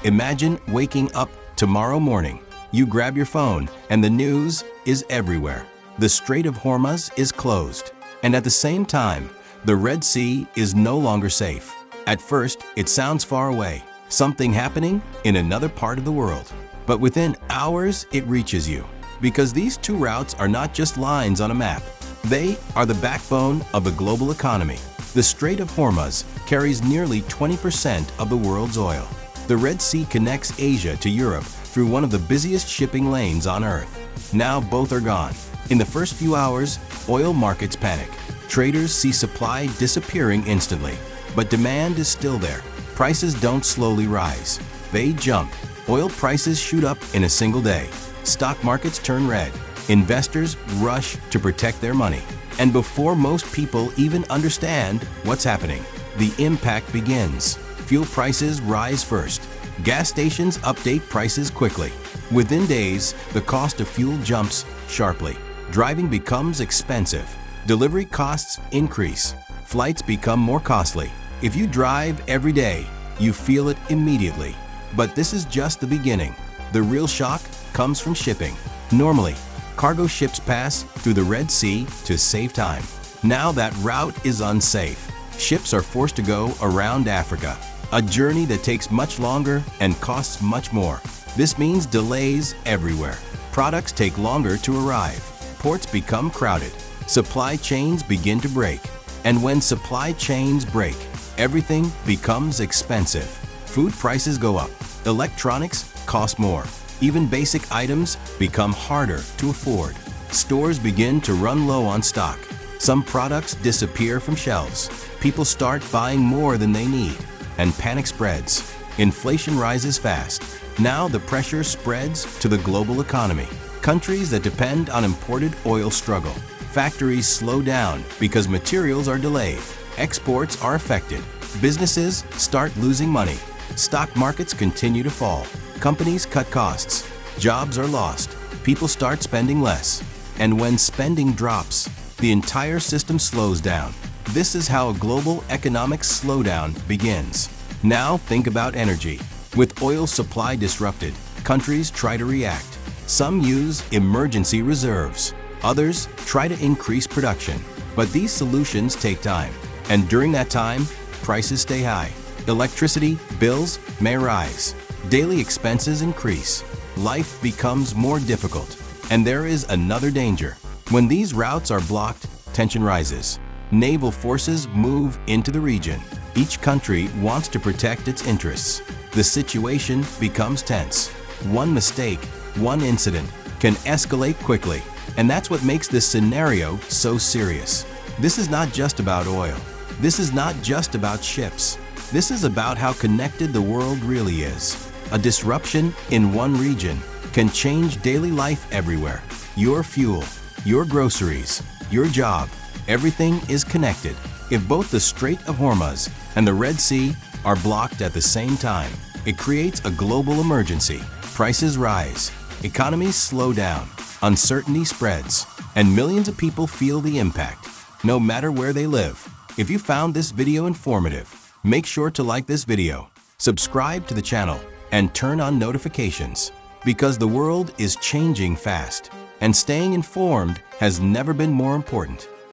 Imagine waking up tomorrow morning. You grab your phone and the news is everywhere. The Strait of Hormuz is closed. And at the same time, the Red Sea is no longer safe. At first, it sounds far away, something happening in another part of the world. But within hours, it reaches you. Because these two routes are not just lines on a map. They are the backbone of the global economy. The Strait of Hormuz carries nearly 20% of the world's oil. The Red Sea connects Asia to Europe through one of the busiest shipping lanes on Earth. Now both are gone. In the first few hours, oil markets panic. Traders see supply disappearing instantly. But demand is still there. Prices don't slowly rise. They jump. Oil prices shoot up in a single day. Stock markets turn red. Investors rush to protect their money. And before most people even understand what's happening, the impact begins. Fuel prices rise first. Gas stations update prices quickly. Within days, the cost of fuel jumps sharply. Driving becomes expensive. Delivery costs increase. Flights become more costly. If you drive every day, you feel it immediately. But this is just the beginning. The real shock comes from shipping. Normally, cargo ships pass through the Red Sea to save time. Now that route is unsafe. Ships are forced to go around Africa, a journey that takes much longer and costs much more. This means delays everywhere. Products take longer to arrive. Ports become crowded. Supply chains begin to break. And when supply chains break, everything becomes expensive. Food prices go up. Electronics cost more. Even basic items become harder to afford. Stores begin to run low on stock. Some products disappear from shelves. People start buying more than they need, and panic spreads. Inflation rises fast. Now the pressure spreads to the global economy. Countries that depend on imported oil struggle. Factories slow down because materials are delayed. Exports are affected. Businesses start losing money. Stock markets continue to fall. Companies cut costs. Jobs are lost. People start spending less. And when spending drops, the entire system slows down. This is how a global economic slowdown begins. Now think about energy. With oil supply disrupted, countries try to react. Some use emergency reserves. Others try to increase production. But these solutions take time. And during that time, prices stay high. Electricity bills may rise. Daily expenses increase. Life becomes more difficult. And there is another danger. When these routes are blocked, tension rises. Naval forces move into the region. Each country wants to protect its interests. The situation becomes tense. One mistake, one incident, can escalate quickly. And that's what makes this scenario so serious. This is not just about oil. This is not just about ships. This is about how connected the world really is. A disruption in one region can change daily life everywhere. Your fuel, your groceries, your job, everything is connected. If both the Strait of Hormuz and the Red Sea are blocked at the same time, it creates a global emergency. Prices rise, economies slow down, uncertainty spreads, and millions of people feel the impact, no matter where they live. If you found this video informative, make sure to like this video, subscribe to the channel, and turn on notifications. Because the world is changing fast, and staying informed has never been more important.